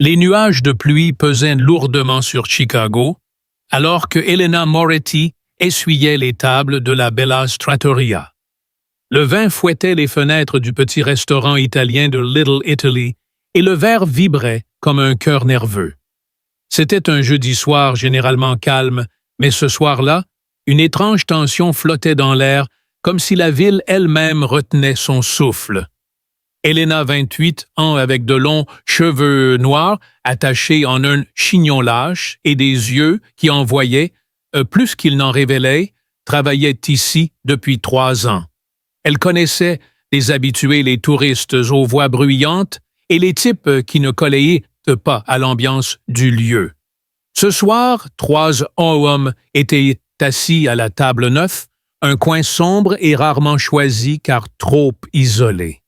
Les nuages de pluie pesaient lourdement sur Chicago, alors que Elena Moretti essuyait les tables de la Bella Trattoria. Le vin fouettait les fenêtres du petit restaurant italien de Little Italy et le verre vibrait comme un cœur nerveux. C'était un jeudi soir généralement calme, mais ce soir-là, une étrange tension flottait dans l'air, comme si la ville elle-même retenait son souffle. Elena, 28 ans, avec de longs cheveux noirs attachés en un chignon lâche et des yeux qui en voyaient, plus qu'ils n'en révélaient, travaillait ici depuis 3 ans. Elle connaissait les habitués, les touristes aux voix bruyantes et les types qui ne collaient pas à l'ambiance du lieu. Ce soir, 3 hommes étaient assis à la table 9, un coin sombre et rarement choisi car trop isolé.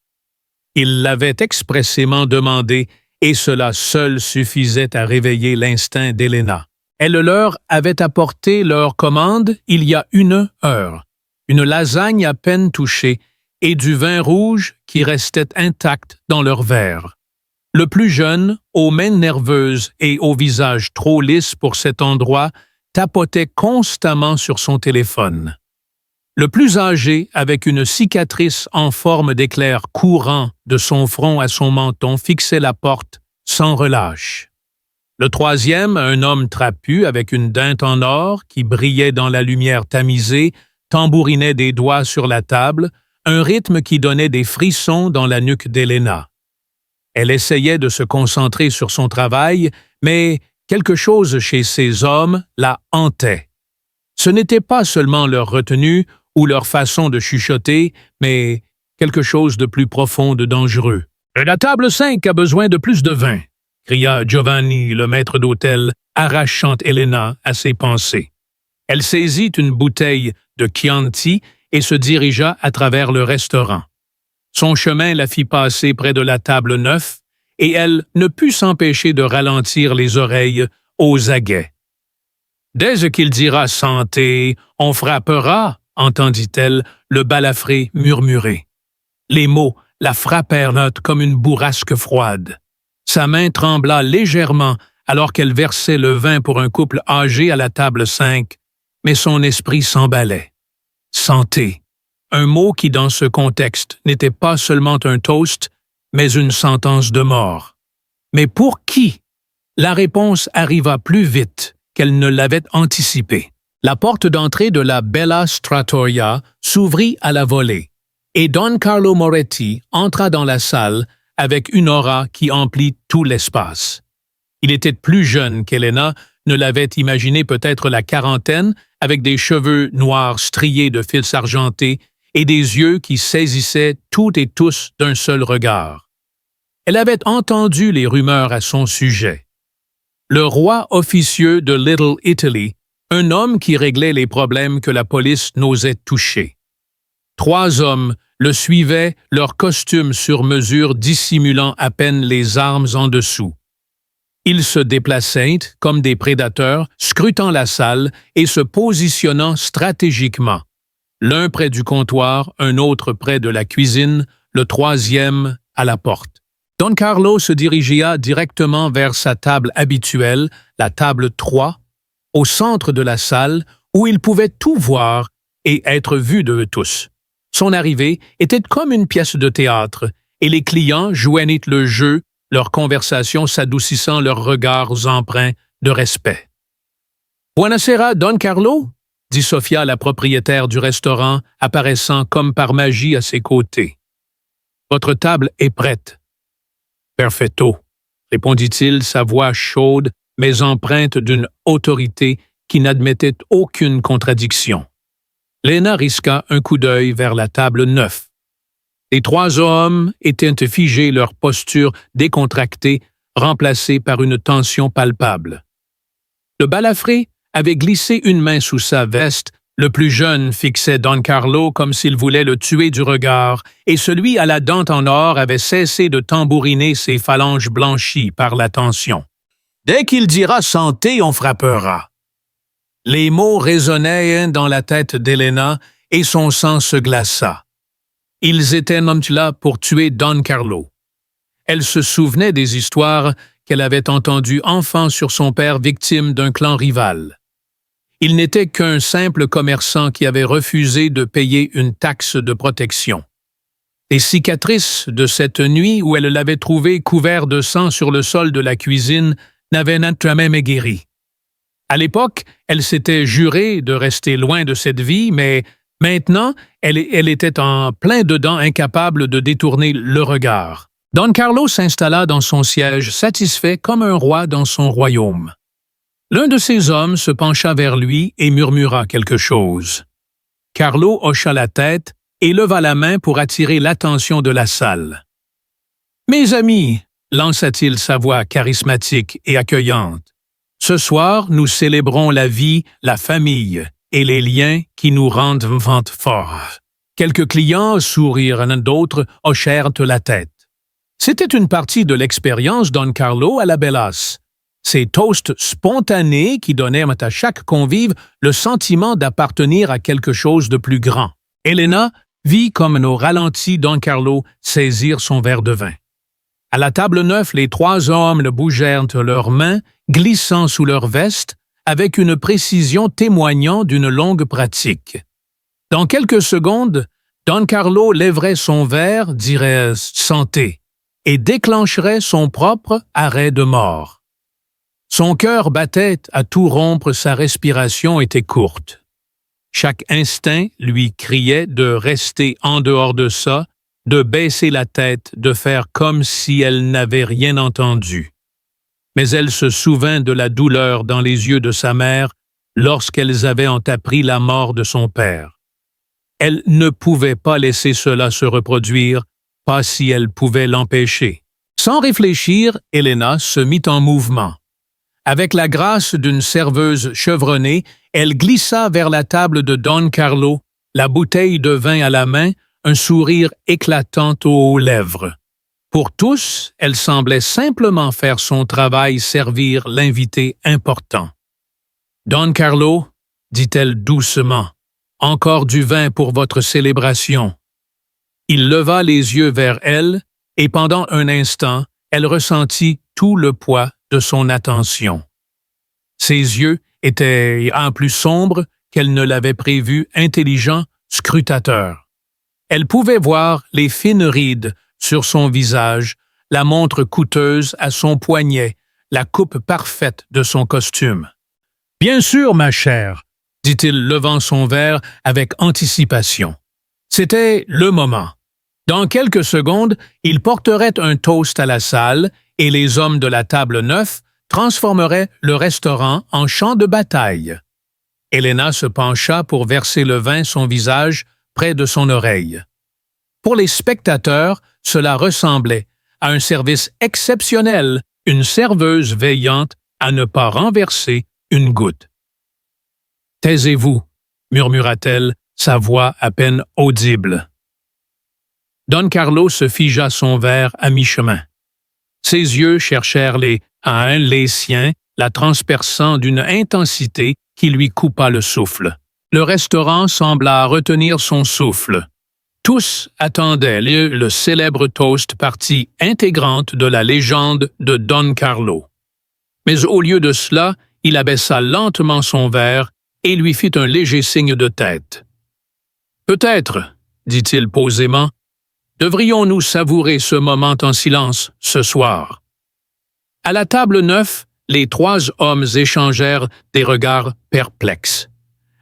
Ils l'avaient expressément demandé et cela seul suffisait à réveiller l'instinct d'Elena. Elle leur avait apporté leur commande il y a 1 heure, une lasagne à peine touchée et du vin rouge qui restait intact dans leur verre. Le plus jeune, aux mains nerveuses et au visage trop lisse pour cet endroit, tapotait constamment sur son téléphone. Le plus âgé, avec une cicatrice en forme d'éclair courant de son front à son menton, fixait la porte sans relâche. Le troisième, un homme trapu avec une dinde en or qui brillait dans la lumière tamisée, tambourinait des doigts sur la table, un rythme qui donnait des frissons dans la nuque d'Elena. Elle essayait de se concentrer sur son travail, mais quelque chose chez ces hommes la hantait. Ce n'était pas seulement leur retenue ou leur façon de chuchoter, mais quelque chose de plus profond, de dangereux. « La table 5 a besoin de plus de vin », cria Giovanni, le maître d'hôtel, arrachant Elena à ses pensées. Elle saisit une bouteille de Chianti et se dirigea à travers le restaurant. Son chemin la fit passer près de la table 9 et elle ne put s'empêcher de ralentir les oreilles aux aguets. « Dès qu'il dira « santé », on frappera, entendit-elle le balafré murmurer. Les mots la frappèrent comme une bourrasque froide. Sa main trembla légèrement alors qu'elle versait le vin pour un couple âgé à la table 5, mais son esprit s'emballait. Santé, un mot qui dans ce contexte n'était pas seulement un toast, mais une sentence de mort. Mais pour qui? La réponse arriva plus vite qu'elle ne l'avait anticipé. La porte d'entrée de la Bella Trattoria s'ouvrit à la volée, et Don Carlo Moretti entra dans la salle avec une aura qui emplit tout l'espace. Il était plus jeune qu'Elena ne l'avait imaginé, peut-être la quarantaine, avec des cheveux noirs striés de fils argentés et des yeux qui saisissaient toutes et tous d'un seul regard. Elle avait entendu les rumeurs à son sujet. Le roi officieux de Little Italy, un homme qui réglait les problèmes que la police n'osait toucher. 3 hommes le suivaient, leurs costumes sur mesure dissimulant à peine les armes en dessous. Ils se déplaçaient comme des prédateurs, scrutant la salle et se positionnant stratégiquement. L'un près du comptoir, un autre près de la cuisine, le troisième à la porte. Don Carlo se dirigea directement vers sa table habituelle, la table 3, au centre de la salle, où il pouvait tout voir et être vu de tous. Son arrivée était comme une pièce de théâtre, et les clients joignaient le jeu, leur conversation s'adoucissant leurs regards empreints de respect. « Buonasera, Don Carlo » dit Sofia, la propriétaire du restaurant, apparaissant comme par magie à ses côtés. « Votre table est prête. »« Perfetto » répondit-il, sa voix chaude, mais empreinte d'une autorité qui n'admettait aucune contradiction. Lena risqua un coup d'œil vers la table 9. Les 3 hommes étaient figés, leur posture décontractée, remplacée par une tension palpable. Le balafré avait glissé une main sous sa veste, le plus jeune fixait Don Carlo comme s'il voulait le tuer du regard, et celui à la dent en or avait cessé de tambouriner ses phalanges blanchies par la tension. « Dès qu'il dira « santé », on frappera. » Les mots résonnaient dans la tête d'Elena et son sang se glaça. Ils étaient là pour tuer Don Carlo. Elle se souvenait des histoires qu'elle avait entendues enfant sur son père victime d'un clan rival. Il n'était qu'un simple commerçant qui avait refusé de payer une taxe de protection. Les cicatrices de cette nuit où elle l'avait trouvé couvert de sang sur le sol de la cuisine n'avaient jamais guéri. À l'époque, elle s'était jurée de rester loin de cette vie, mais maintenant, elle était en plein dedans, incapable de détourner le regard. Don Carlo s'installa dans son siège, satisfait comme un roi dans son royaume. L'un de ses hommes se pencha vers lui et murmura quelque chose. Carlo hocha la tête et leva la main pour attirer l'attention de la salle. « Mes amis, lança-t-il sa voix charismatique et accueillante, ce soir, nous célébrons la vie, la famille et les liens qui nous rendent forts. » Quelques clients sourirent, d'autres hochèrent la tête. C'était une partie de l'expérience Don Carlo à la Bellas. Ces toasts spontanés qui donnaient à chaque convive le sentiment d'appartenir à quelque chose de plus grand. Elena vit comme au ralenti Don Carlo saisir son verre de vin. À la table 9, les trois hommes le bougèrent leurs mains, glissant sous leur veste, avec une précision témoignant d'une longue pratique. Dans quelques secondes, Don Carlo lèverait son verre, dirait « santé », et déclencherait son propre arrêt de mort. Son cœur battait à tout rompre, sa respiration était courte. Chaque instinct lui criait de rester en dehors de ça, de baisser la tête, de faire comme si elle n'avait rien entendu. Mais elle se souvint de la douleur dans les yeux de sa mère lorsqu'elles avaient appris la mort de son père. Elle ne pouvait pas laisser cela se reproduire, pas si elle pouvait l'empêcher. Sans réfléchir, Elena se mit en mouvement. Avec la grâce d'une serveuse chevronnée, elle glissa vers la table de Don Carlo, la bouteille de vin à la main, un sourire éclatant aux lèvres. Pour tous, elle semblait simplement faire son travail, servir l'invité important. « Don Carlo, » dit-elle doucement, « encore du vin pour votre célébration. » Il leva les yeux vers elle, et pendant un instant, elle ressentit tout le poids de son attention. Ses yeux étaient plus sombres qu'elle ne l'avait prévu, intelligents, scrutateurs. Elle pouvait voir les fines rides sur son visage, la montre coûteuse à son poignet, la coupe parfaite de son costume. « Bien sûr, ma chère, » dit-il levant son verre avec anticipation. C'était le moment. Dans quelques secondes, il porterait un toast à la salle et les hommes de la table 9 transformeraient le restaurant en champ de bataille. Elena se pencha pour verser le vin son visage près de son oreille. Pour les spectateurs, cela ressemblait à un service exceptionnel, une serveuse veillante à ne pas renverser une goutte. « Taisez-vous » murmura-t-elle, sa voix à peine audible. Don Carlo se figea son verre à mi-chemin. Ses yeux cherchèrent les siens, la transperçant d'une intensité qui lui coupa le souffle. Le restaurant sembla retenir son souffle. Tous attendaient le célèbre toast, partie intégrante de la légende de Don Carlo. Mais au lieu de cela, il abaissa lentement son verre et lui fit un léger signe de tête. « Peut-être, » dit-il posément, « devrions-nous savourer ce moment en silence ce soir. » À la table 9, les trois hommes échangèrent des regards perplexes.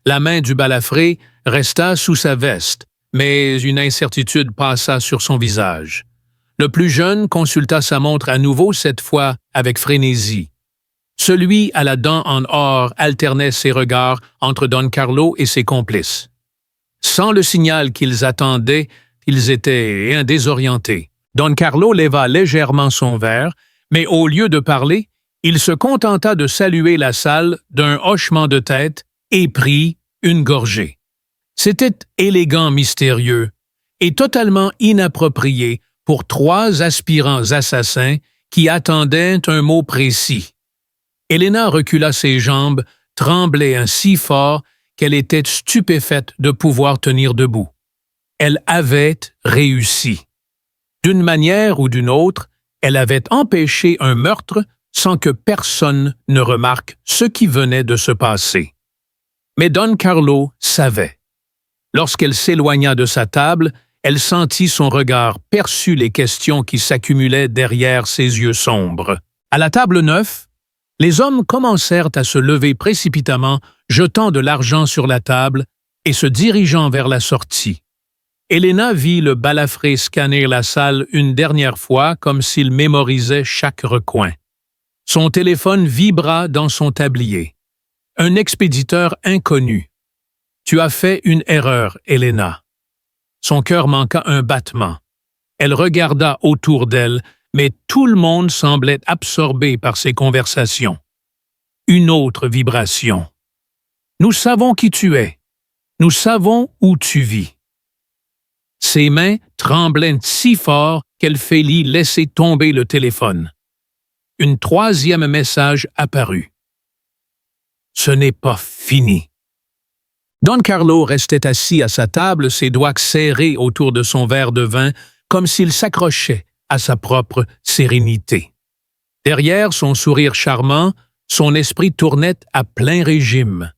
La main du balafré resta sous sa veste, mais une incertitude passa sur son visage. Le plus jeune consulta sa montre à nouveau, cette fois avec frénésie. Celui à la dent en or alternait ses regards entre Don Carlo et ses complices. Sans le signal qu'ils attendaient, ils étaient désorientés. Don Carlo leva légèrement son verre, mais au lieu de parler, il se contenta de saluer la salle d'un hochement de tête et prit une gorgée. C'était élégant, mystérieux et totalement inapproprié pour trois aspirants assassins qui attendaient un mot précis. Elena recula ses jambes, tremblait si fort qu'elle était stupéfaite de pouvoir tenir debout. Elle avait réussi. D'une manière ou d'une autre, elle avait empêché un meurtre sans que personne ne remarque ce qui venait de se passer. Mais Don Carlo savait. Lorsqu'elle s'éloigna de sa table, elle sentit son regard, perçut les questions qui s'accumulaient derrière ses yeux sombres. À la table 9, les hommes commencèrent à se lever précipitamment, jetant de l'argent sur la table et se dirigeant vers la sortie. Elena vit le balafré scanner la salle une dernière fois comme s'il mémorisait chaque recoin. Son téléphone vibra dans son tablier. Un expéditeur inconnu. « Tu as fait une erreur, Elena. » Son cœur manqua un battement. Elle regarda autour d'elle, mais tout le monde semblait absorbé par ces conversations. Une autre vibration. « Nous savons qui tu es. Nous savons où tu vis. » Ses mains tremblaient si fort qu'elle faillit laisser tomber le téléphone. Un troisième message apparut. « Ce n'est pas fini. » Don Carlo restait assis à sa table, ses doigts serrés autour de son verre de vin, comme s'il s'accrochait à sa propre sérénité. Derrière son sourire charmant, son esprit tournait à plein régime.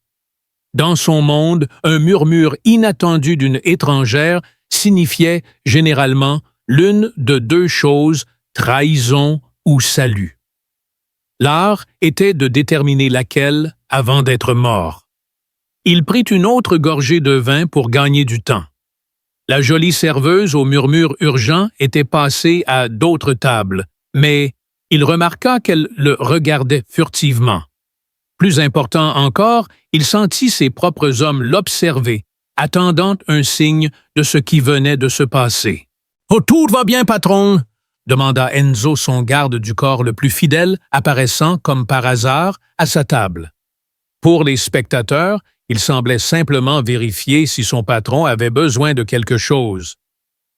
Dans son monde, un murmure inattendu d'une étrangère signifiait généralement l'une de deux choses, trahison ou salut. L'art était de déterminer laquelle avant d'être mort. Il prit une autre gorgée de vin pour gagner du temps. La jolie serveuse au murmure urgent était passée à d'autres tables, mais il remarqua qu'elle le regardait furtivement. Plus important encore, il sentit ses propres hommes l'observer, attendant un signe de ce qui venait de se passer. « Oh, tout va bien, patron !» demanda Enzo, son garde du corps le plus fidèle, apparaissant comme par hasard à sa table. Pour les spectateurs, il semblait simplement vérifier si son patron avait besoin de quelque chose.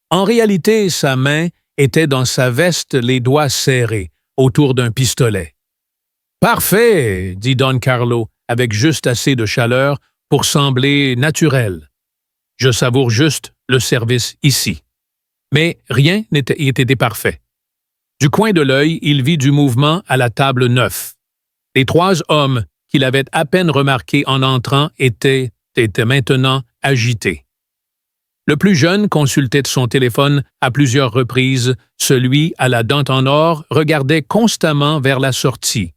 En réalité, sa main était dans sa veste, les doigts serrés, autour d'un pistolet. « Parfait, » dit Don Carlo, avec juste assez de chaleur pour sembler naturel. « Je savoure juste le service ici. » Mais rien n'était parfait. Du coin de l'œil, il vit du mouvement à la table 9. Les trois hommes qu'il avait à peine remarqués en entrant étaient maintenant agités. Le plus jeune consultait son téléphone à plusieurs reprises. Celui à la dent en or regardait constamment vers la sortie.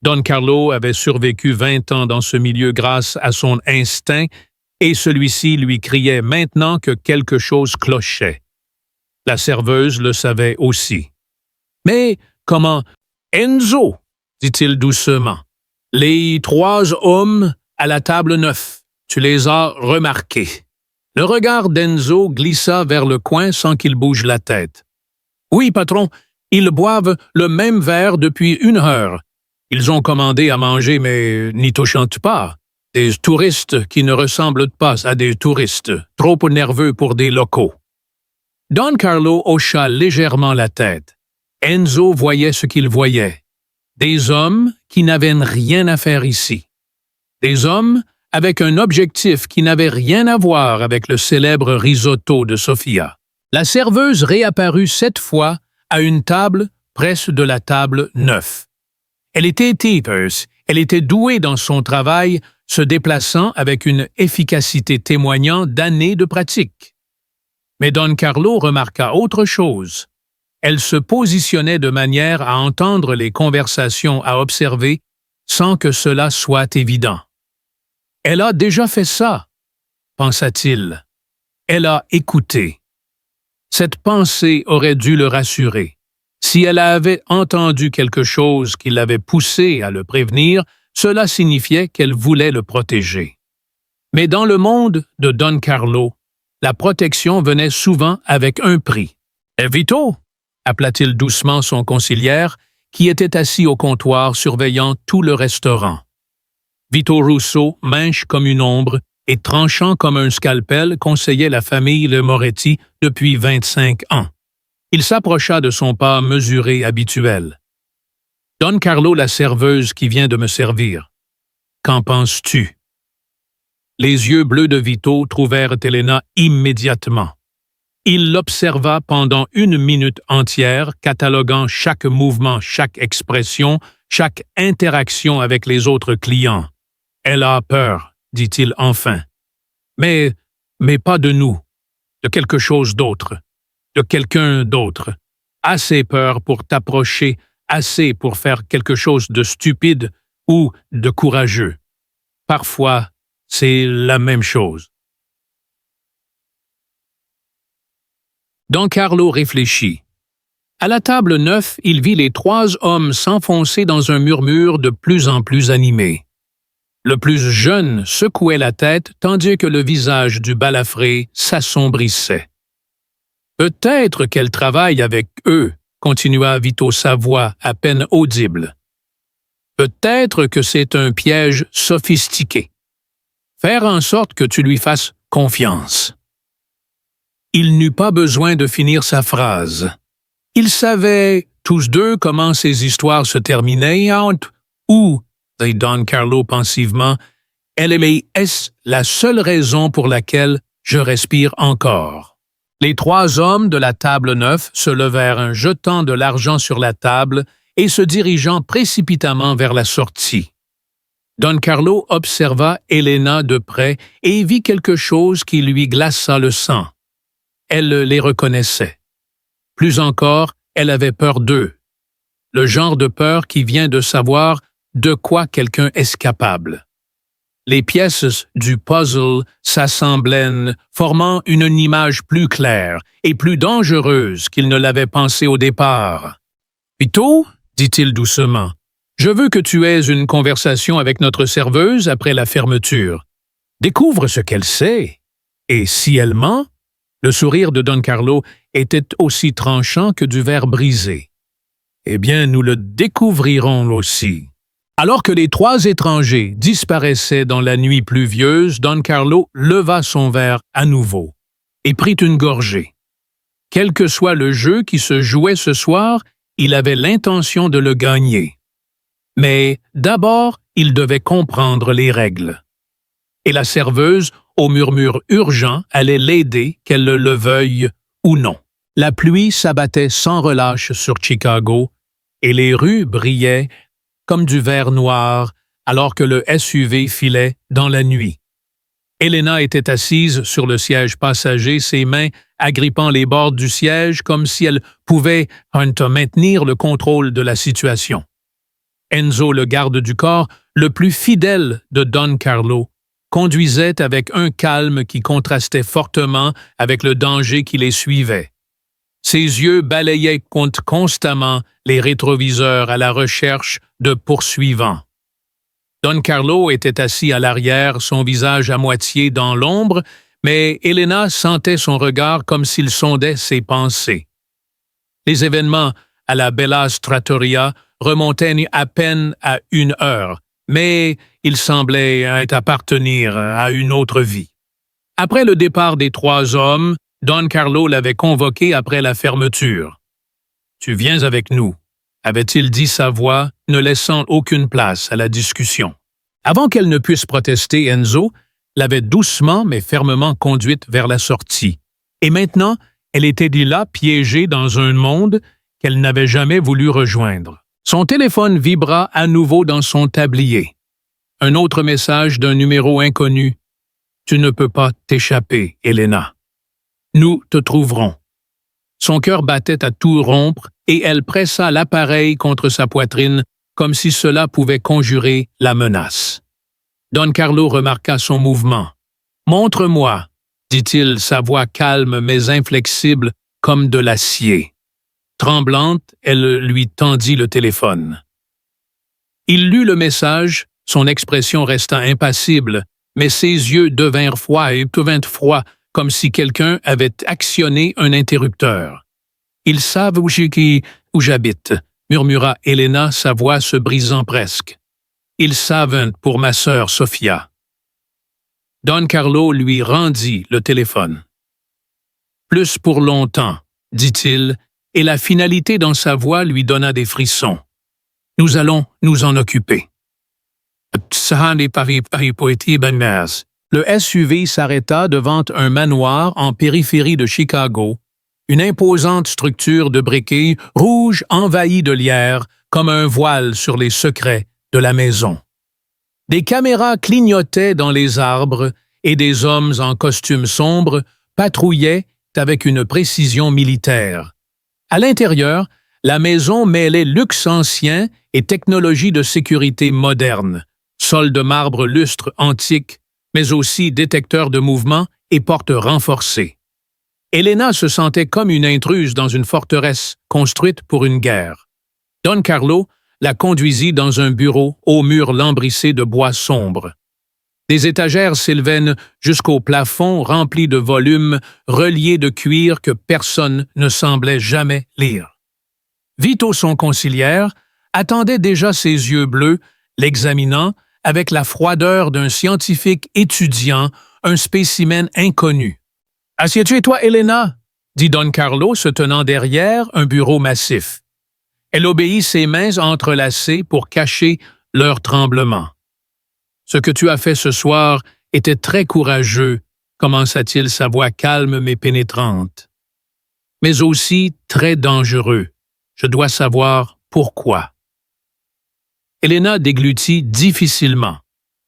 Don Carlo avait survécu 20 ans dans ce milieu grâce à son instinct et celui-ci lui criait maintenant que quelque chose clochait. La serveuse le savait aussi. « Mais comment? Enzo, dit-il doucement. Les trois hommes à la table 9, tu les as remarqués. » Le regard d'Enzo glissa vers le coin sans qu'il bouge la tête. « Oui, patron, ils boivent le même verre depuis 1 heure. Ils ont commandé à manger, mais n'y touchant pas. Des touristes qui ne ressemblent pas à des touristes, trop nerveux pour des locaux. » Don Carlo hocha légèrement la tête. Enzo voyait ce qu'il voyait. Des hommes qui n'avaient rien à faire ici. Des hommes avec un objectif qui n'avait rien à voir avec le célèbre risotto de Sofia. La serveuse réapparut cette fois à une table près de la table 9. Elle était épaisse, elle était douée dans son travail, se déplaçant avec une efficacité témoignant d'années de pratique. Mais Don Carlo remarqua autre chose. Elle se positionnait de manière à entendre les conversations à observer sans que cela soit évident. « Elle a déjà fait ça, » pensa-t-il. Elle a écouté. Cette pensée aurait dû le rassurer. Si elle avait entendu quelque chose qui l'avait poussé à le prévenir, cela signifiait qu'elle voulait le protéger. Mais dans le monde de Don Carlo, la protection venait souvent avec un prix. « Vito » appela-t-il doucement son concilière, qui était assis au comptoir surveillant tout le restaurant. Vito Russo, mince comme une ombre et tranchant comme un scalpel, conseillait la famille Le Moretti depuis 25 ans. Il s'approcha de son pas mesuré habituel. « Don Carlo, la serveuse qui vient de me servir. Qu'en penses-tu? » Les yeux bleus de Vito trouvèrent Elena immédiatement. Il l'observa pendant 1 minute entière, cataloguant chaque mouvement, chaque expression, chaque interaction avec les autres clients. « Elle a peur, dit-il enfin. Mais pas de nous, de quelque chose d'autre, de quelqu'un d'autre. Assez peur pour t'approcher, assez pour faire quelque chose de stupide ou de courageux. Parfois, c'est la même chose. » Don Carlo réfléchit. À la table 9, il vit les 3 hommes s'enfoncer dans un murmure de plus en plus animé. Le plus jeune secouait la tête tandis que le visage du balafré s'assombrissait. « Peut-être qu'elle travaille avec eux, » continua Vito sa voix à peine audible. « Peut-être que c'est un piège sophistiqué. Faire en sorte que tu lui fasses confiance. » Il n'eut pas besoin de finir sa phrase. Ils savaient tous deux comment ces histoires se terminaient ou, dit Don Carlo pensivement, « est-ce la seule raison pour laquelle je respire encore. » Les 3 hommes de la table 9 se levèrent, jetant de l'argent sur la table et se dirigeant précipitamment vers la sortie. Don Carlo observa Elena de près et vit quelque chose qui lui glaça le sang. Elle les reconnaissait. Plus encore, elle avait peur d'eux. Le genre de peur qui vient de savoir de quoi quelqu'un est capable. Les pièces du puzzle s'assemblaient, formant une image plus claire et plus dangereuse qu'il ne l'avait pensé au départ. « Vito, dit-il doucement, je veux que tu aies une conversation avec notre serveuse après la fermeture. Découvre ce qu'elle sait. Et si elle ment? » Le sourire de Don Carlo était aussi tranchant que du verre brisé. « Eh bien, nous le découvrirons aussi. » Alors que les 3 étrangers disparaissaient dans la nuit pluvieuse, Don Carlo leva son verre à nouveau et prit une gorgée. Quel que soit le jeu qui se jouait ce soir, il avait l'intention de le gagner. Mais d'abord, il devait comprendre les règles. Et la serveuse, au murmure urgent, allait l'aider, qu'elle le veuille ou non. La pluie s'abattait sans relâche sur Chicago et les rues brillaient comme du verre noir alors que le SUV filait dans la nuit. Elena était assise sur le siège passager, ses mains agrippant les bords du siège comme si elle pouvait maintenir le contrôle de la situation. Enzo, le garde du corps, le plus fidèle de Don Carlo, conduisait avec un calme qui contrastait fortement avec le danger qui les suivait. Ses yeux balayaient constamment les rétroviseurs à la recherche de poursuivants. Don Carlo était assis à l'arrière, son visage à moitié dans l'ombre, mais Elena sentait son regard comme s'il sondait ses pensées. Les événements à la Bella Trattoria remontaient à peine à 1 heure, mais il semblait appartenir à une autre vie. Après le départ des 3 hommes, Don Carlo l'avait convoqué après la fermeture. « Tu viens avec nous », avait-il dit sa voix, ne laissant aucune place à la discussion. Avant qu'elle ne puisse protester, Enzo l'avait doucement mais fermement conduite vers la sortie. Et maintenant, elle était là, piégée dans un monde qu'elle n'avait jamais voulu rejoindre. Son téléphone vibra à nouveau dans son tablier. Un autre message d'un numéro inconnu. « Tu ne peux pas t'échapper, Elena. Nous te trouverons. » Son cœur battait à tout rompre et elle pressa l'appareil contre sa poitrine comme si cela pouvait conjurer la menace. Don Carlo remarqua son mouvement. « Montre-moi, » dit-il, sa voix calme mais inflexible comme de l'acier. Tremblante, elle lui tendit le téléphone. Il lut le message, son expression resta impassible, mais ses yeux devinrent froids comme si quelqu'un avait actionné un interrupteur. « Ils savent où j'habite, » murmura Elena, sa voix se brisant presque. « Ils savent pour ma sœur Sofia. » Don Carlo lui rendit le téléphone. « Plus pour longtemps, » dit-il, et la finalité dans sa voix lui donna des frissons. « Nous allons nous en occuper. » Le SUV s'arrêta devant un manoir en périphérie de Chicago, une imposante structure de briquet rouge envahie de lierre comme un voile sur les secrets de la maison. Des caméras clignotaient dans les arbres et des hommes en costume sombre patrouillaient avec une précision militaire. À l'intérieur, la maison mêlait luxe ancien et technologie de sécurité moderne, sol de marbre lustre antique, mais aussi détecteurs de mouvement et portes renforcées. Elena se sentait comme une intruse dans une forteresse construite pour une guerre. Don Carlo la conduisit dans un bureau aux murs lambrissés de bois sombre. Des étagères s'élevaient jusqu'au plafond rempli de volumes reliés de cuir que personne ne semblait jamais lire. Vito, son conciliaire, attendait déjà ses yeux bleus, l'examinant avec la froideur d'un scientifique étudiant un spécimen inconnu. « Assieds-tu et toi, Elena ?» dit Don Carlo, se tenant derrière un bureau massif. Elle obéit, ses mains entrelacées pour cacher leur tremblement. « Ce que tu as fait ce soir était très courageux, » commença-t-il sa voix calme mais pénétrante. « Mais aussi très dangereux. Je dois savoir pourquoi. » Elena déglutit difficilement.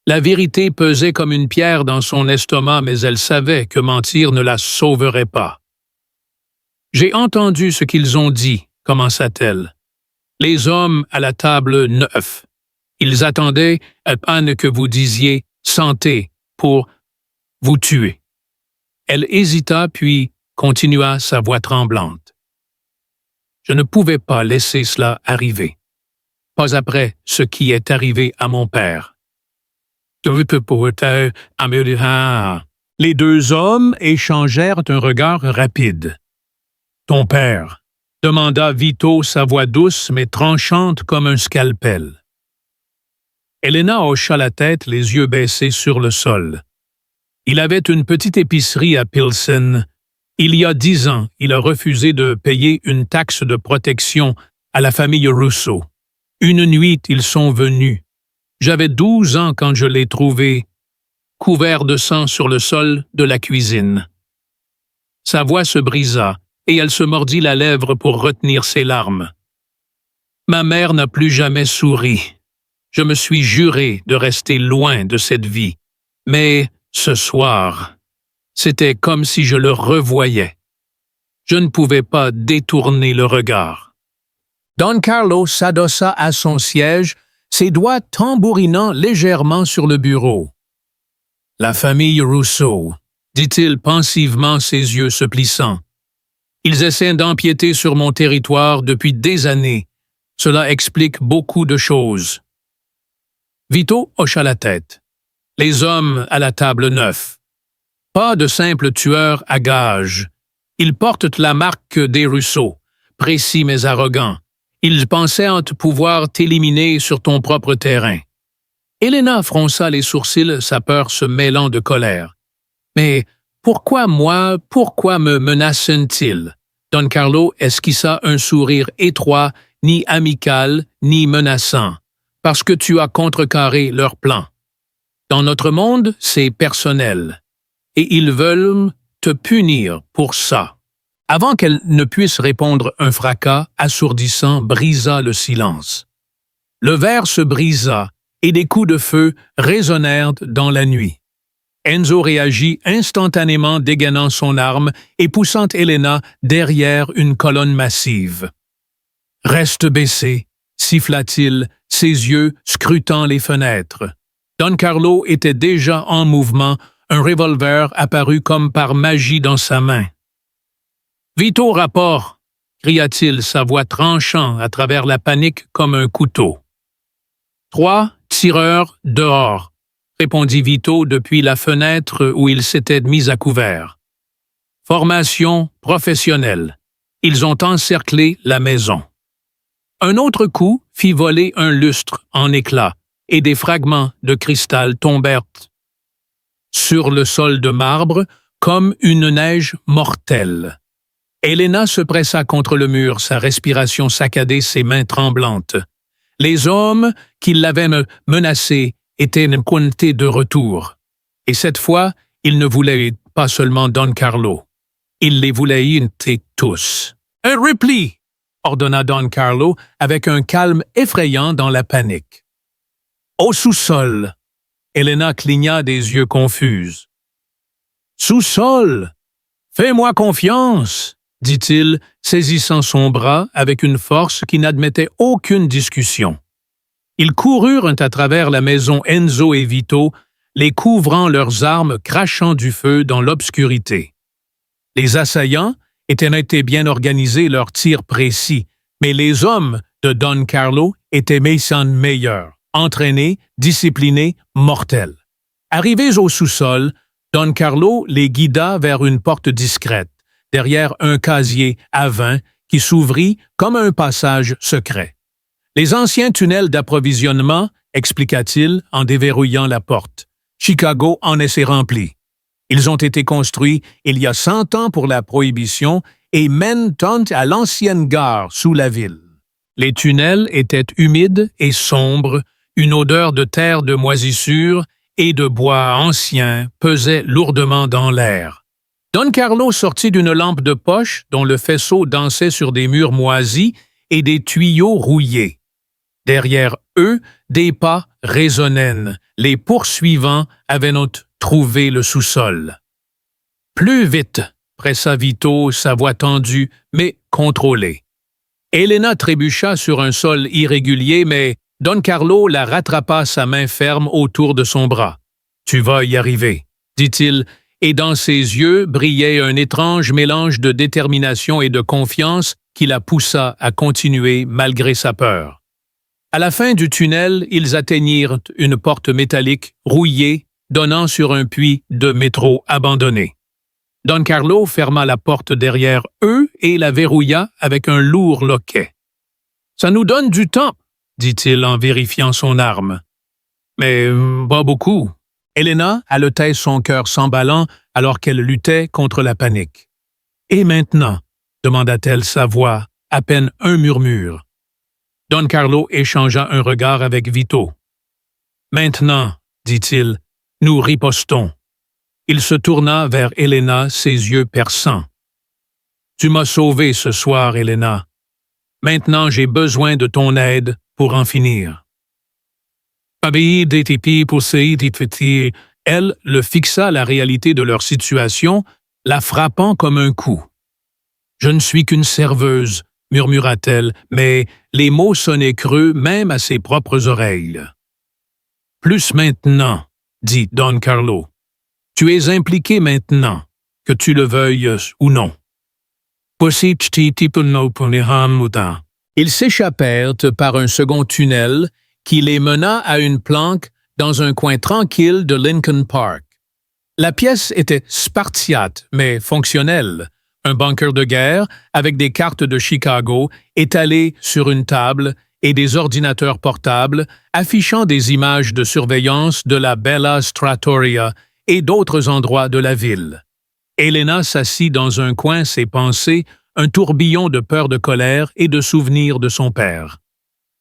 La vérité pesait comme une pierre dans son estomac, mais elle savait que mentir ne la sauverait pas. « J'ai entendu ce qu'ils ont dit, » commença-t-elle. « Les hommes à la table 9. Ils attendaient à peine que vous disiez « santé » pour vous tuer. » Elle hésita puis continua sa voix tremblante. « Je ne pouvais pas laisser cela arriver. Pas après ce qui est arrivé à mon père. » Les deux hommes échangèrent un regard rapide. « Ton père » demanda Vito, sa voix douce mais tranchante comme un scalpel. Elena hocha la tête, les yeux baissés sur le sol. Il avait une petite épicerie à Pilsen. Il y a 10 ans, il a refusé de payer une taxe de protection à la famille Russo. Une nuit, ils sont venus. J'avais 12 ans quand je l'ai trouvé, couvert de sang sur le sol de la cuisine. Sa voix se brisa, et elle se mordit la lèvre pour retenir ses larmes. Ma mère n'a plus jamais souri. Je me suis juré de rester loin de cette vie. Mais ce soir, c'était comme si je le revoyais. Je ne pouvais pas détourner le regard. Don Carlo s'adossa à son siège, ses doigts tambourinant légèrement sur le bureau. « La famille Russo », dit-il pensivement, ses yeux se plissant. « Ils essaient d'empiéter sur mon territoire depuis des années. Cela explique beaucoup de choses. » Vito hocha la tête. Les hommes à la table 9. Pas de simples tueurs à gages. Ils portent la marque des Russo, précis mais arrogants. Ils pensaient pouvoir t'éliminer sur ton propre terrain. Elena fronça les sourcils, sa peur se mêlant de colère. Mais pourquoi moi, pourquoi me menacent-ils? Don Carlo esquissa un sourire étroit, ni amical, ni menaçant. Parce que tu as contrecarré leur plan. Dans notre monde, c'est personnel. Et ils veulent te punir pour ça. Avant qu'elle ne puisse répondre, un fracas assourdissant brisa le silence. Le verre se brisa et des coups de feu résonnèrent dans la nuit. Enzo réagit instantanément, dégainant son arme et poussant Elena derrière une colonne massive. « Reste baissé », siffla-t-il, ses yeux scrutant les fenêtres. Don Carlo était déjà en mouvement, un revolver apparut comme par magie dans sa main. « Vite au rapport !» cria-t-il, sa voix tranchant à travers la panique comme un couteau. « 3 tireurs dehors !» répondit Vito depuis la fenêtre où il s'était mis à couvert. « Formation professionnelle. Ils ont encerclé la maison. » Un autre coup fit voler un lustre en éclats et des fragments de cristal tombèrent sur le sol de marbre comme une neige mortelle. Elena se pressa contre le mur, sa respiration saccadée, ses mains tremblantes. Les hommes qui l'avaient menacée étaient pointés de retour. Et cette fois, il ne voulait pas seulement Don Carlo. Il les voulait inviter tous. « Un repli !» ordonna Don Carlo avec un calme effrayant dans la panique. « Au sous-sol !» Elena cligna des yeux confuses. « Sous-sol ! Fais-moi confiance !» dit-il, saisissant son bras avec une force qui n'admettait aucune discussion. Ils coururent à travers la maison Enzo et Vito, les couvrant leurs armes crachant du feu dans l'obscurité. Les assaillants étaient bien organisés, leurs tirs précis, mais les hommes de Don Carlo étaient meilleurs, entraînés, disciplinés, mortels. Arrivés au sous-sol, Don Carlo les guida vers une porte discrète, derrière un casier à vin qui s'ouvrit comme un passage secret. Les anciens tunnels d'approvisionnement, expliqua-t-il en déverrouillant la porte. Chicago en s'est rempli. Ils ont été construits il y a 100 ans pour la Prohibition et mènent à l'ancienne gare sous la ville. Les tunnels étaient humides et sombres, une odeur de terre de moisissure et de bois ancien pesait lourdement dans l'air. Don Carlo sortit d'une lampe de poche dont le faisceau dansait sur des murs moisis et des tuyaux rouillés. Derrière eux, des pas résonnaient. Les poursuivants avaient trouvé le sous-sol. « Plus vite !» pressa Vito, sa voix tendue, mais contrôlée. Elena trébucha sur un sol irrégulier, mais Don Carlo la rattrapa sa main ferme autour de son bras. « Tu vas y arriver », dit-il, et dans ses yeux brillait un étrange mélange de détermination et de confiance qui la poussa à continuer malgré sa peur. À la fin du tunnel, ils atteignirent une porte métallique rouillée donnant sur un puits de métro abandonné. Don Carlo ferma la porte derrière eux et la verrouilla avec un lourd loquet. « Ça nous donne du temps », dit-il en vérifiant son arme. « Mais pas beaucoup. » Elena haletait son cœur s'emballant alors qu'elle luttait contre la panique. « Et maintenant ?» demanda-t-elle sa voix, à peine un murmure. Don Carlo échangea un regard avec Vito. « Maintenant, dit-il, nous ripostons. » Il se tourna vers Elena, ses yeux perçants. « Tu m'as sauvé ce soir, Elena. Maintenant, j'ai besoin de ton aide pour en finir. » Elle le fixa la réalité de leur situation, la frappant comme un coup. « Je ne suis qu'une serveuse, » murmura-t-elle, mais les mots sonnaient creux même à ses propres oreilles. « Plus maintenant, » dit Don Carlo. « Tu es impliqué maintenant, que tu le veuilles ou non. » Ils s'échappèrent par un second tunnel qui les mena à une planque dans un coin tranquille de Lincoln Park. La pièce était spartiate mais fonctionnelle. Un bunker de guerre avec des cartes de Chicago étalées sur une table et des ordinateurs portables affichant des images de surveillance de la Bella Trattoria et d'autres endroits de la ville. Elena s'assit dans un coin, ses pensées, un tourbillon de peur, de colère et de souvenirs de son père.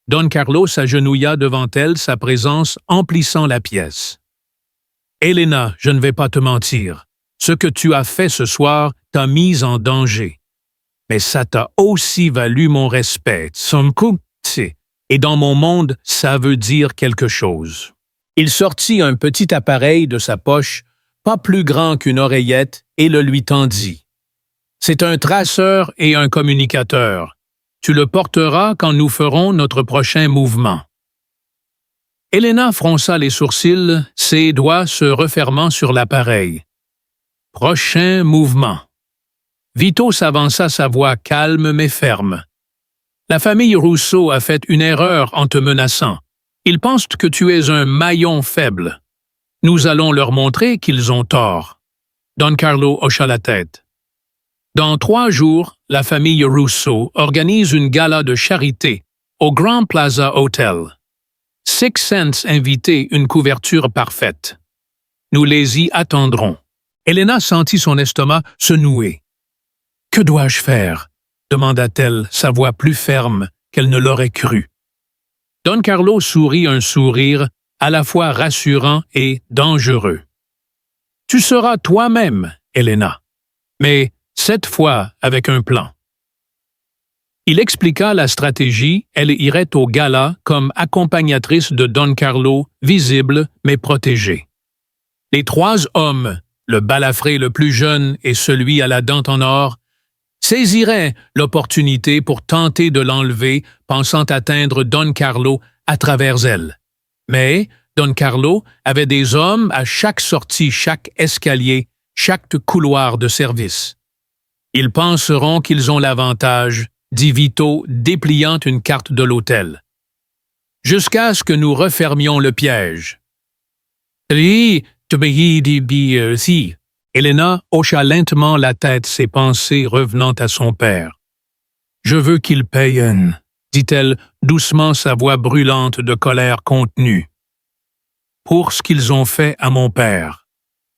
Don Carlo s'agenouilla devant elle, sa présence emplissant la pièce. « Elena, je ne vais pas te mentir. Ce que tu as fait ce soir t'a mise en danger. Mais ça t'a aussi valu mon respect, et dans mon monde, ça veut dire quelque chose. » Il sortit un petit appareil de sa poche, pas plus grand qu'une oreillette, et le lui tendit. « C'est un traceur et un communicateur. Tu le porteras quand nous ferons notre prochain mouvement. » Elena fronça les sourcils, ses doigts se refermant sur l'appareil. « Prochain mouvement. » Vito s'avança, sa voix calme mais ferme. « La famille Russo a fait une erreur en te menaçant. Ils pensent que tu es un maillon faible. Nous allons leur montrer qu'ils ont tort. » Don Carlo hocha la tête. « Dans 3 jours, la famille Russo organise une gala de charité au Grand Plaza Hotel. 6 Cents invités, une couverture parfaite. Nous les y attendrons. » Elena sentit son estomac se nouer. « Que dois-je faire ?» demanda-t-elle, sa voix plus ferme qu'elle ne l'aurait cru. Don Carlo sourit un sourire à la fois rassurant et dangereux. Tu seras toi-même, Elena, mais cette fois avec un plan. Il expliqua la stratégie, elle irait au gala comme accompagnatrice de Don Carlo, visible mais protégée. Les 3 hommes, le balafré le plus jeune et celui à la dent en or, saisiraient l'opportunité pour tenter de l'enlever, pensant atteindre Don Carlo à travers elle. Mais Don Carlo avait des hommes à chaque sortie, chaque escalier, chaque couloir de service. Ils penseront qu'ils ont l'avantage, dit Vito, dépliant une carte de l'hôtel. Jusqu'à ce que nous refermions le piège. Elena hocha lentement la tête, ses pensées revenant à son père. « Je veux qu'ils payent, » dit-elle doucement, sa voix brûlante de colère contenue. « Pour ce qu'ils ont fait à mon père,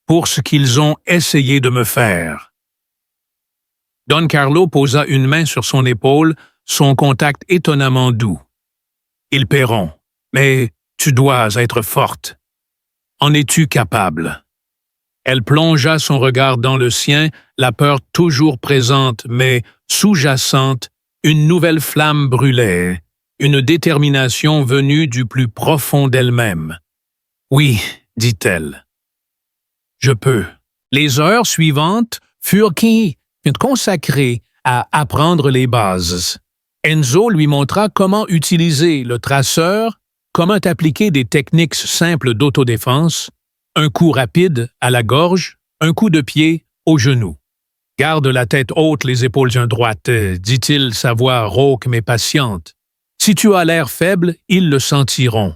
pour ce qu'ils ont essayé de me faire. » Don Carlo posa une main sur son épaule, son contact étonnamment doux. « Ils paieront, mais tu dois être forte. En es-tu capable? » Elle plongea son regard dans le sien, la peur toujours présente, mais sous-jacente, une nouvelle flamme brûlait, une détermination venue du plus profond d'elle-même. « Oui, dit-elle. Je peux. » Les heures suivantes furent consacrées à apprendre les bases. Enzo lui montra comment utiliser le traceur, comment appliquer des techniques simples d'autodéfense, un coup rapide à la gorge, un coup de pied au genou. « Garde la tête haute, les épaules droites, » dit-il, sa voix rauque mais patiente. « Si tu as l'air faible, ils le sentiront. »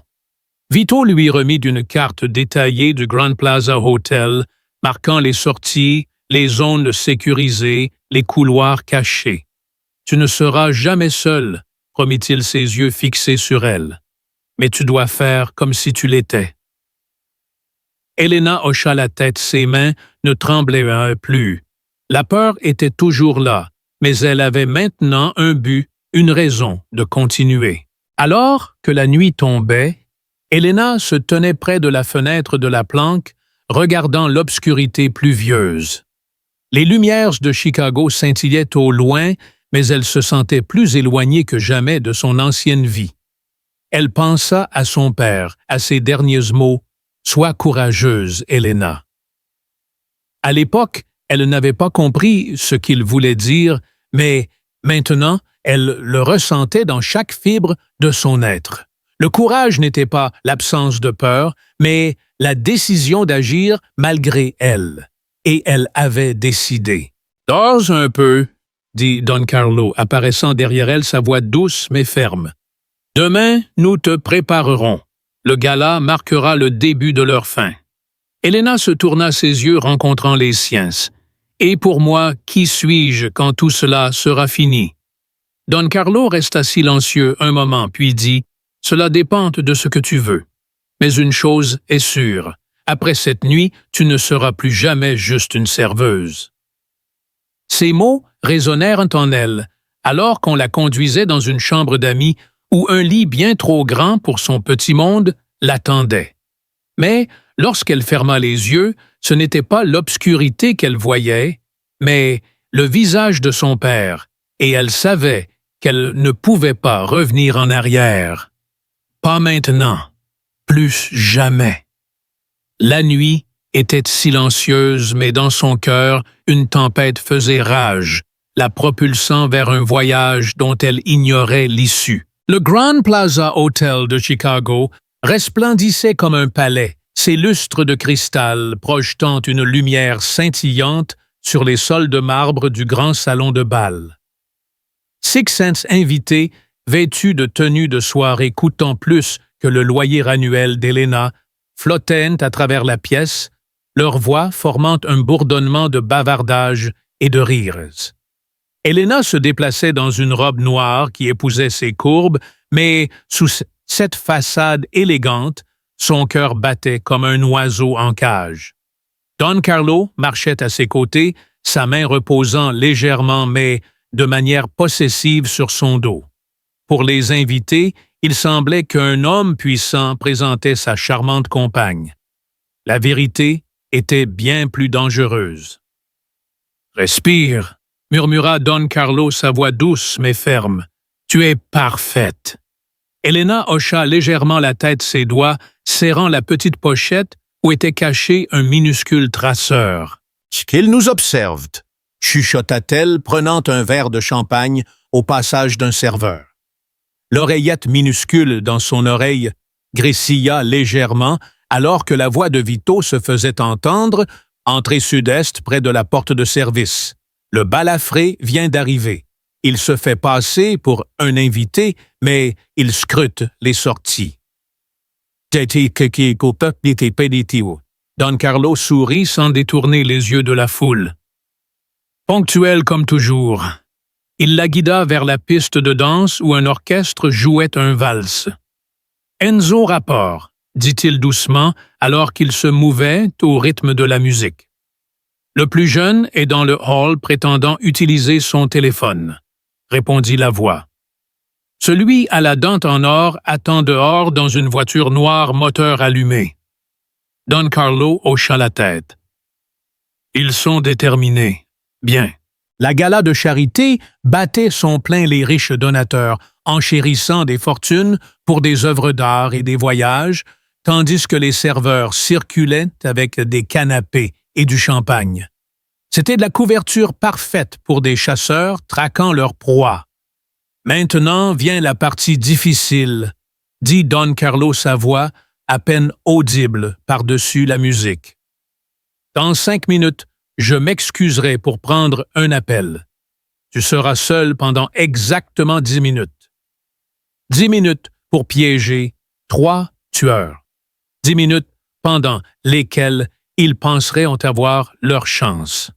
Vito lui remit d'une carte détaillée du Grand Plaza Hotel, marquant les sorties, les zones sécurisées, les couloirs cachés. « Tu ne seras jamais seul, » promit-il, ses yeux fixés sur elle. « Mais tu dois faire comme si tu l'étais. » Elena hocha la tête, ses mains ne tremblaient plus. La peur était toujours là, mais elle avait maintenant un but, une raison de continuer. Alors que la nuit tombait, Elena se tenait près de la fenêtre de la planque, regardant l'obscurité pluvieuse. Les lumières de Chicago scintillaient au loin, mais elle se sentait plus éloignée que jamais de son ancienne vie. Elle pensa à son père, à ses derniers mots. « Sois courageuse, Elena. » À l'époque, elle n'avait pas compris ce qu'il voulait dire, mais maintenant, elle le ressentait dans chaque fibre de son être. Le courage n'était pas l'absence de peur, mais la décision d'agir malgré elle. Et elle avait décidé. « Dors un peu, » dit Don Carlo, apparaissant derrière elle, sa voix douce mais ferme. « Demain, nous te préparerons. Le gala marquera le début de leur fin. » Elena se tourna, ses yeux rencontrant les siens. « Et pour moi, qui suis-je quand tout cela sera fini? » Don Carlo resta silencieux un moment, puis dit « Cela dépend de ce que tu veux. Mais une chose est sûre, après cette nuit, tu ne seras plus jamais juste une serveuse. » Ces mots résonnèrent en elle, alors qu'on la conduisait dans une chambre d'amis où un lit bien trop grand pour son petit monde l'attendait. Mais lorsqu'elle ferma les yeux, ce n'était pas l'obscurité qu'elle voyait, mais le visage de son père, et elle savait qu'elle ne pouvait pas revenir en arrière. Pas maintenant, plus jamais. La nuit était silencieuse, mais dans son cœur, une tempête faisait rage, la propulsant vers un voyage dont elle ignorait l'issue. Le Grand Plaza Hotel de Chicago resplendissait comme un palais, ses lustres de cristal projetant une lumière scintillante sur les sols de marbre du grand salon de bal. 600 invités, vêtus de tenues de soirée coûtant plus que le loyer annuel d'Elena, flottaient à travers la pièce, leurs voix formant un bourdonnement de bavardage et de rires. Elena se déplaçait dans une robe noire qui épousait ses courbes, mais sous cette façade élégante, son cœur battait comme un oiseau en cage. Don Carlo marchait à ses côtés, sa main reposant légèrement mais de manière possessive sur son dos. Pour les invités, il semblait qu'un homme puissant présentait sa charmante compagne. La vérité était bien plus dangereuse. « Respire », murmura Don Carlo, sa voix douce mais ferme. « Tu es parfaite. » Elena hocha légèrement la tête, ses doigts serrant la petite pochette où était caché un minuscule traceur. « Qu'il nous observe », chuchota-t-elle, prenant un verre de champagne au passage d'un serveur. L'oreillette minuscule dans son oreille grésilla légèrement alors que la voix de Vito se faisait entendre, entrée sud-est près de la porte de service. Le balafré vient d'arriver. Il se fait passer pour un invité, mais il scrute les sorties. Don Carlo sourit sans détourner les yeux de la foule. Ponctuel comme toujours, il la guida vers la piste de danse où un orchestre jouait un valse. « Enzo Rapport », dit-il doucement alors qu'il se mouvait au rythme de la musique. Le plus jeune est dans le hall prétendant utiliser son téléphone, répondit la voix. Celui à la dent en or attend dehors dans une voiture noire moteur allumé. Don Carlo hocha la tête. Ils sont déterminés. Bien. La gala de charité battait son plein les riches donateurs, enchérissant des fortunes pour des œuvres d'art et des voyages, tandis que les serveurs circulaient avec des canapés et du champagne. C'était de la couverture parfaite pour des chasseurs traquant leur proie. Maintenant vient la partie difficile, dit Don Carlo, sa voix à peine audible par-dessus la musique. Dans 5 minutes, je m'excuserai pour prendre un appel. Tu seras seul pendant exactement 10 minutes. 10 minutes pour piéger 3 tueurs. 10 minutes pendant lesquelles ils penseraient avoir leur chance.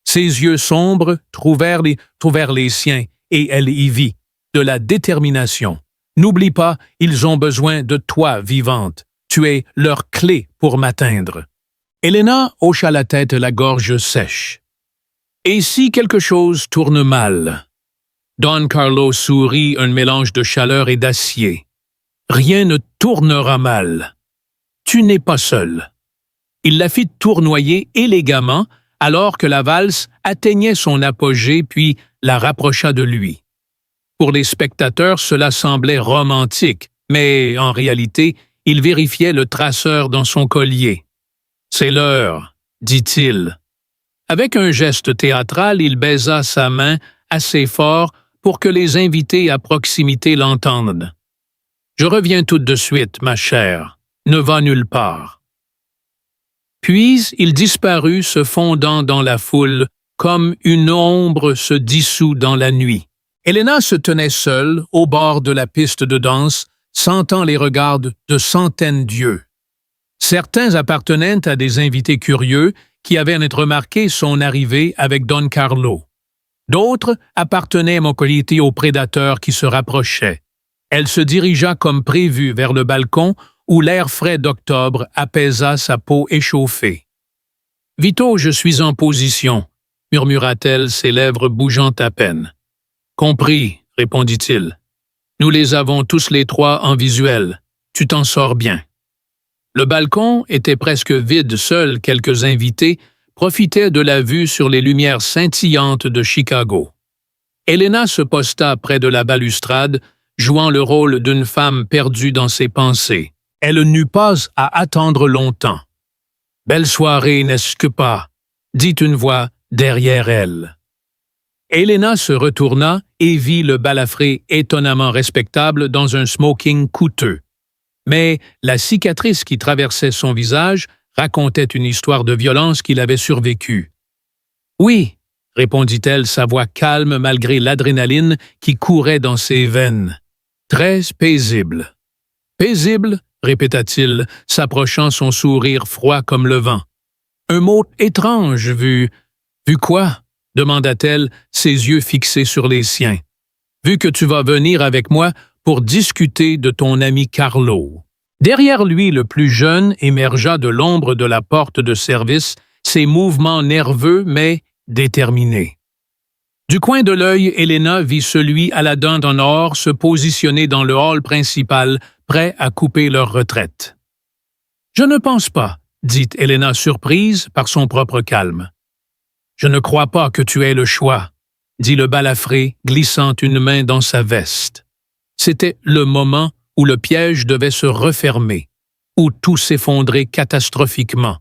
Ses yeux sombres trouvèrent les siens et elle y vit de la détermination. N'oublie pas, ils ont besoin de toi vivante. Tu es leur clé pour m'atteindre. Elena hocha la tête, la gorge sèche. Et si quelque chose tourne mal? Don Carlo sourit, un mélange de chaleur et d'acier. Rien ne tournera mal. Tu n'es pas seul. Il la fit tournoyer élégamment alors que la valse atteignait son apogée puis la rapprocha de lui. Pour les spectateurs, cela semblait romantique, mais en réalité, il vérifiait le traceur dans son collier. « C'est l'heure », dit-il. Avec un geste théâtral, il baisa sa main assez fort pour que les invités à proximité l'entendent. « Je reviens tout de suite, ma chère. Ne va nulle part. » Puis il disparut, se fondant dans la foule, comme une ombre se dissout dans la nuit. Elena se tenait seule, au bord de la piste de danse, sentant les regards de centaines d'yeux. Certains appartenaient à des invités curieux qui avaient remarqué son arrivée avec Don Carlo. D'autres appartenaient Mocoliti aux prédateurs qui se rapprochaient. Elle se dirigea comme prévu vers le balcon où l'air frais d'octobre apaisa sa peau échauffée. « Vito, je suis en position », murmura-t-elle, ses lèvres bougeant à peine. « Compris », répondit-il. « Nous les avons tous les trois en visuel. Tu t'en sors bien. » Le balcon était presque vide, seuls quelques invités profitaient de la vue sur les lumières scintillantes de Chicago. Elena se posta près de la balustrade, jouant le rôle d'une femme perdue dans ses pensées. Elle n'eut pas à attendre longtemps. « Belle soirée, n'est-ce que pas ?» dit une voix derrière elle. Elena se retourna et vit le balafré étonnamment respectable dans un smoking coûteux. Mais la cicatrice qui traversait son visage racontait une histoire de violence qu'il avait survécue. « Oui », répondit-elle, sa voix calme malgré l'adrénaline qui courait dans ses veines. « Très paisible. »« Paisible ?» répéta-t-il, s'approchant, son sourire froid comme le vent. « Un mot étrange, vu quoi ?» demanda-t-elle, ses yeux fixés sur les siens. « Vu que tu vas venir avec moi pour discuter de ton ami Carlo. » Derrière lui, le plus jeune émergea de l'ombre de la porte de service, ses mouvements nerveux mais déterminés. Du coin de l'œil, Elena vit celui à la dent en or se positionner dans le hall principal, prêt à couper leur retraite. « Je ne pense pas, » dit Elena surprise par son propre calme. « Je ne crois pas que tu aies le choix, » dit le balafré, glissant une main dans sa veste. C'était le moment où le piège devait se refermer, où tout s'effondrait catastrophiquement.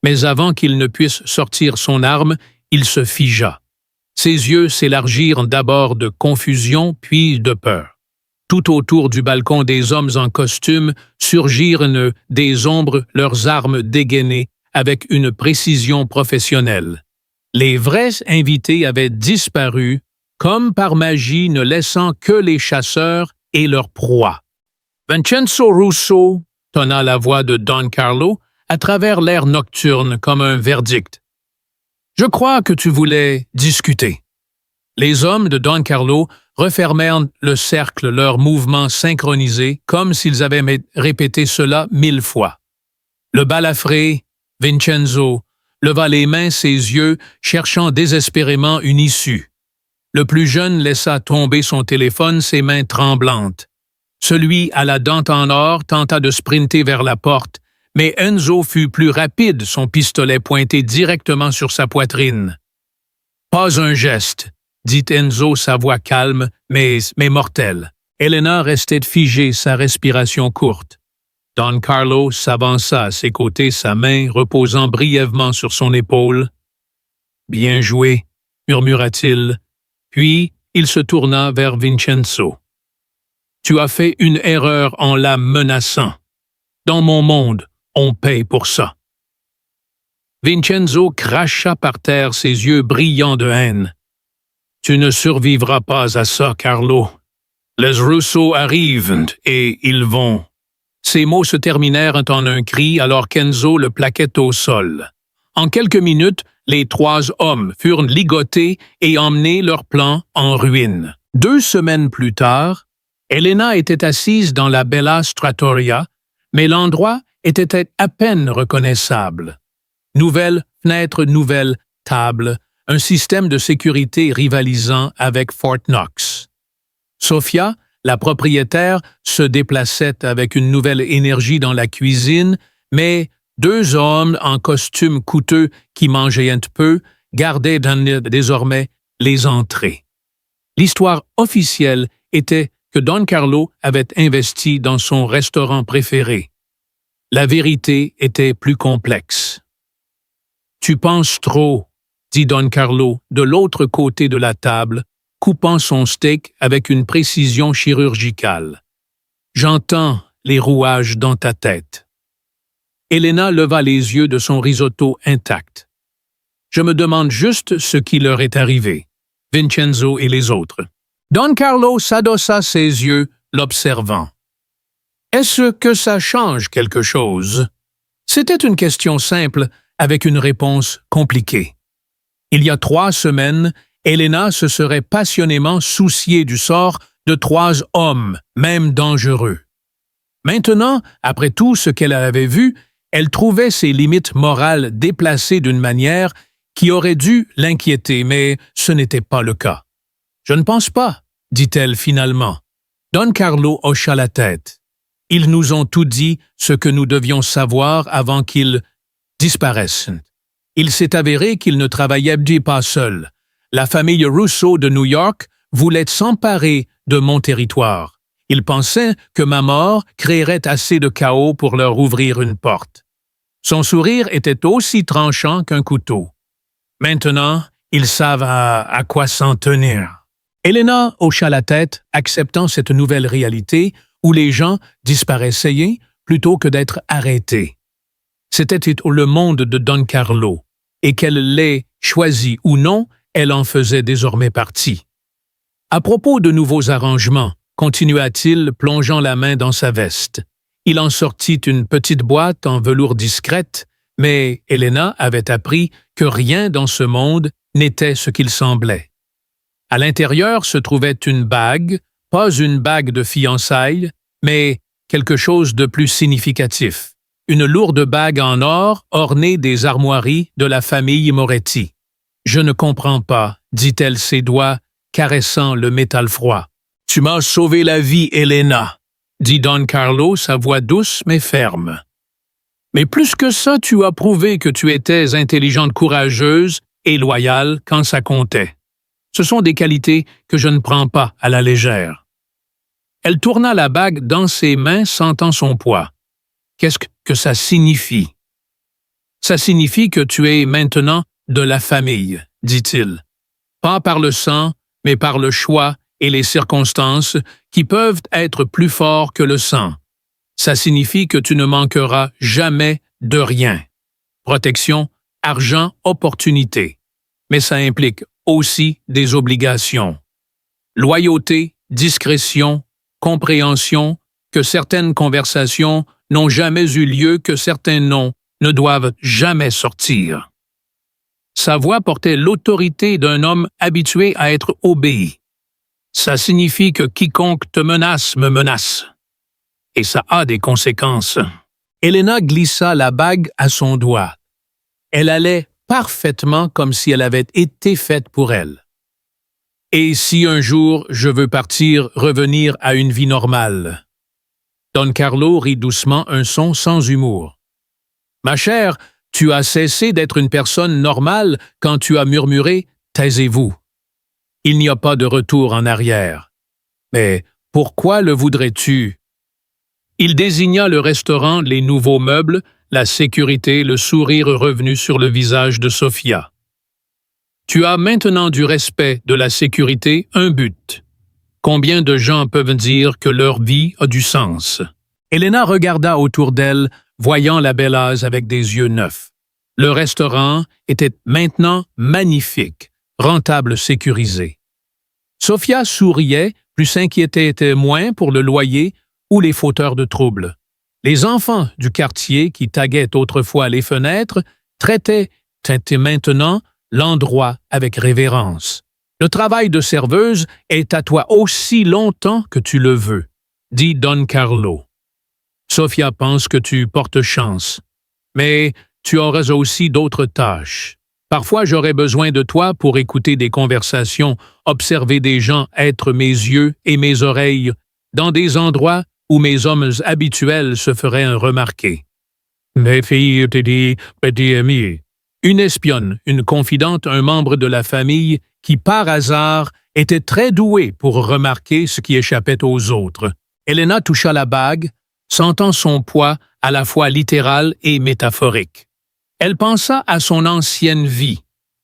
Mais avant qu'il ne puisse sortir son arme, il se figea. Ses yeux s'élargirent d'abord de confusion puis de peur. Tout autour du balcon des hommes en costume surgirent des ombres, leurs armes dégainées avec une précision professionnelle. Les vrais invités avaient disparu, comme par magie, ne laissant que les chasseurs et leur proie. « Vincenzo Russo » tonna la voix de Don Carlo à travers l'air nocturne comme un verdict. « Je crois que tu voulais discuter. » Les hommes de Don Carlo refermèrent le cercle, leurs mouvements synchronisés, comme s'ils avaient répété cela 1000 fois. Le balafré, Vincenzo, leva les mains, ses yeux, cherchant désespérément une issue. Le plus jeune laissa tomber son téléphone, ses mains tremblantes. Celui à la dent en or tenta de sprinter vers la porte, mais Enzo fut plus rapide, son pistolet pointé directement sur sa poitrine. « Pas un geste », dit Enzo, sa voix calme, mais mortelle. Elena restait figée, sa respiration courte. Don Carlo s'avança à ses côtés, sa main reposant brièvement sur son épaule. « Bien joué », murmura-t-il, puis il se tourna vers Vincenzo. « Tu as fait une erreur en la menaçant. Dans mon monde, on paye pour ça. » Vincenzo cracha par terre, ses yeux brillants de haine. « Tu ne survivras pas à ça, Carlo. Les Russo arrivent et ils vont. » Ces mots se terminèrent en un cri alors qu'Enzo le plaquait au sol. En quelques minutes, les 3 hommes furent ligotés et emmenés leur plan en ruine. 2 semaines plus tard, Elena était assise dans la Bella Trattoria, mais l'endroit était à peine reconnaissable. Nouvelle fenêtre, nouvelle table, un système de sécurité rivalisant avec Fort Knox. Sofia, la propriétaire, se déplaçait avec une nouvelle énergie dans la cuisine, mais 2 hommes en costume coûteux qui mangeaient un peu gardaient désormais les entrées. L'histoire officielle était que Don Carlo avait investi dans son restaurant préféré. La vérité était plus complexe. « Tu penses trop », dit Don Carlo de l'autre côté de la table, coupant son steak avec une précision chirurgicale. « J'entends les rouages dans ta tête. » Elena leva les yeux de son risotto intact. « Je me demande juste ce qui leur est arrivé, Vincenzo et les autres. » Don Carlo s'adossa ses yeux, l'observant. « Est-ce que ça change quelque chose? » C'était une question simple, avec une réponse compliquée. Il y a 3 semaines, Elena se serait passionnément souciée du sort de 3 hommes, même dangereux. Maintenant, après tout ce qu'elle avait vu, elle trouvait ses limites morales déplacées d'une manière qui aurait dû l'inquiéter, mais ce n'était pas le cas. « Je ne pense pas, » dit-elle finalement. Don Carlo hocha la tête. « Ils nous ont tout dit ce que nous devions savoir avant qu'ils disparaissent. Il s'est avéré qu'ils ne travaillaient pas seuls. La famille Russo de New York voulait s'emparer de mon territoire. Ils pensaient que ma mort créerait assez de chaos pour leur ouvrir une porte. » Son sourire était aussi tranchant qu'un couteau. « Maintenant, ils savent à quoi s'en tenir. » Elena hocha la tête, acceptant cette nouvelle réalité où les gens disparaissaient plutôt que d'être arrêtés. C'était le monde de Don Carlo, et qu'elle l'ait choisi ou non, elle en faisait désormais partie. À propos de nouveaux arrangements, continua-t-il, plongeant la main dans sa veste. Il en sortit une petite boîte en velours discrète, mais Elena avait appris que rien dans ce monde n'était ce qu'il semblait. À l'intérieur se trouvait une bague, pas une bague de fiançailles, mais quelque chose de plus significatif. Une lourde bague en or ornée des armoiries de la famille Moretti. « Je ne comprends pas, » dit-elle, ses doigts caressant le métal froid. « Tu m'as sauvé la vie, Elena, » dit Don Carlo, sa voix douce mais ferme. « Mais plus que ça, tu as prouvé que tu étais intelligente, courageuse et loyale quand ça comptait. Ce sont des qualités que je ne prends pas à la légère. » Elle tourna la bague dans ses mains, sentant son poids. « Qu'est-ce que ça signifie? »« Ça signifie que tu es maintenant de la famille, » dit-il. « Pas par le sang, mais par le choix et les circonstances qui peuvent être plus forts que le sang. Ça signifie que tu ne manqueras jamais de rien. Protection, argent, opportunité. Mais ça implique aussi des obligations. Loyauté, discrétion, compréhension, que certaines conversations n'ont jamais eu lieu, que certains noms ne doivent jamais sortir. » Sa voix portait l'autorité d'un homme habitué à être obéi. « Ça signifie que quiconque te menace me menace. Et ça a des conséquences. » Helena glissa la bague à son doigt. Elle allait parfaitement comme si elle avait été faite pour elle. « Et si un jour je veux partir, revenir à une vie normale? » Don Carlo rit doucement, un son sans humour. « Ma chère, tu as cessé d'être une personne normale quand tu as murmuré « Taisez-vous ». Il n'y a pas de retour en arrière. Mais pourquoi le voudrais-tu? Il désigna le restaurant, les nouveaux meubles, la sécurité, le sourire revenu sur le visage de Sophia. Tu as maintenant du respect, de la sécurité, un but. Combien de gens peuvent dire que leur vie a du sens? Helena regarda autour d'elle, voyant la Bellaz avec des yeux neufs. Le restaurant était maintenant magnifique, rentable, sécurisé. Sophia souriait, plus s'inquiétait moins pour le loyer ou les fauteurs de troubles. Les enfants du quartier qui taguaient autrefois les fenêtres traitaient maintenant l'endroit avec révérence. Le travail de serveuse est à toi aussi longtemps que tu le veux, dit Don Carlo. Sophia pense que tu portes chance, mais tu auras aussi d'autres tâches. Parfois, j'aurai besoin de toi pour écouter des conversations, observer des gens, être mes yeux et mes oreilles dans des endroits où mes hommes habituels se feraient remarquer. Mes filles, petit ami. Une espionne, une confidente, un membre de la famille qui, par hasard, était très doué pour remarquer ce qui échappait aux autres. Helena toucha la bague, sentant son poids à la fois littéral et métaphorique. Elle pensa à son ancienne vie,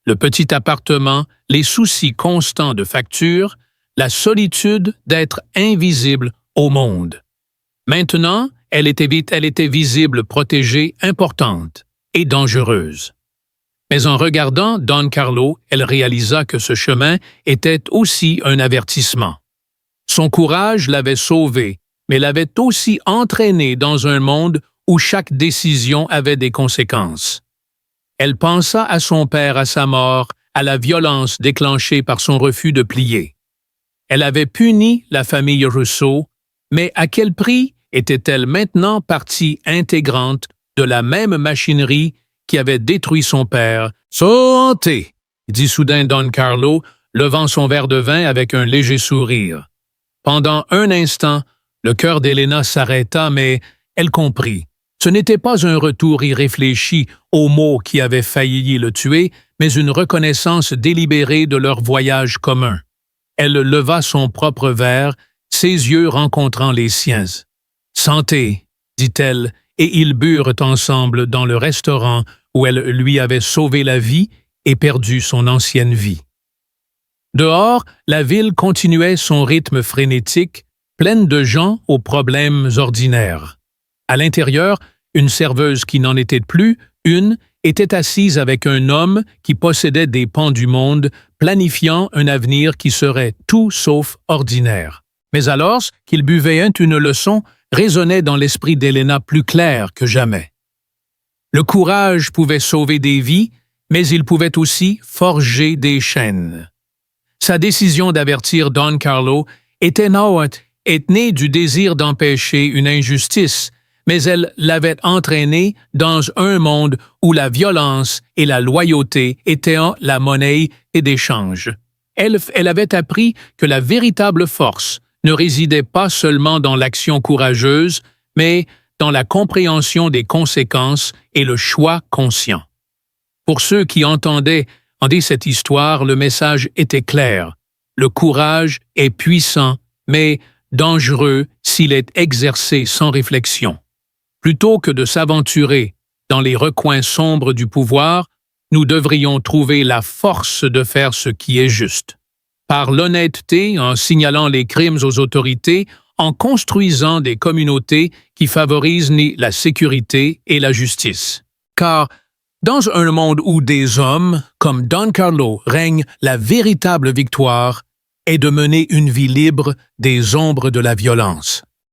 le petit appartement, les soucis constants de facture, la solitude d'être invisible au monde. Maintenant, elle était visible, protégée, importante et dangereuse. Mais en regardant Don Carlo, elle réalisa que ce chemin était aussi un avertissement. Son courage l'avait sauvée, mais l'avait aussi entraînée dans un monde où chaque décision avait des conséquences. Elle pensa à son père, à sa mort, à la violence déclenchée par son refus de plier. Elle avait puni la famille Rousseau, mais à quel prix était-elle maintenant partie intégrante de la même machinerie qui avait détruit son père? « Santé !» dit soudain Don Carlo, levant son verre de vin avec un léger sourire. Pendant un instant, le cœur d'Helena s'arrêta, mais elle comprit. Ce n'était pas un retour irréfléchi aux mots qui avaient failli le tuer, mais une reconnaissance délibérée de leur voyage commun. Elle leva son propre verre, ses yeux rencontrant les siens. « Santé !» dit-elle, et ils burent ensemble dans le restaurant où elle lui avait sauvé la vie et perdu son ancienne vie. Dehors, la ville continuait son rythme frénétique, pleine de gens aux problèmes ordinaires. À l'intérieur, une serveuse qui n'en était plus une était assise avec un homme qui possédait des pans du monde, planifiant un avenir qui serait tout sauf ordinaire. Mais alors qu'il buvait une leçon, résonnait dans l'esprit d'Helena plus clair que jamais. Le courage pouvait sauver des vies, mais il pouvait aussi forger des chaînes. Sa décision d'avertir Don Carlo était née du désir d'empêcher une injustice, mais elle l'avait entraîné dans un monde où la violence et la loyauté étaient la monnaie d'échange. Elle avait appris que la véritable force ne résidait pas seulement dans l'action courageuse, mais dans la compréhension des conséquences et le choix conscient. Pour ceux qui entendaient cette histoire, le message était clair. Le courage est puissant, mais dangereux s'il est exercé sans réflexion. Plutôt que de s'aventurer dans les recoins sombres du pouvoir, nous devrions trouver la force de faire ce qui est juste. Par l'honnêteté, en signalant les crimes aux autorités, en construisant des communautés qui favorisent la sécurité et la justice. Car, dans un monde où des hommes, comme Don Carlo, règnent, la véritable victoire est de mener une vie libre des ombres de la violence.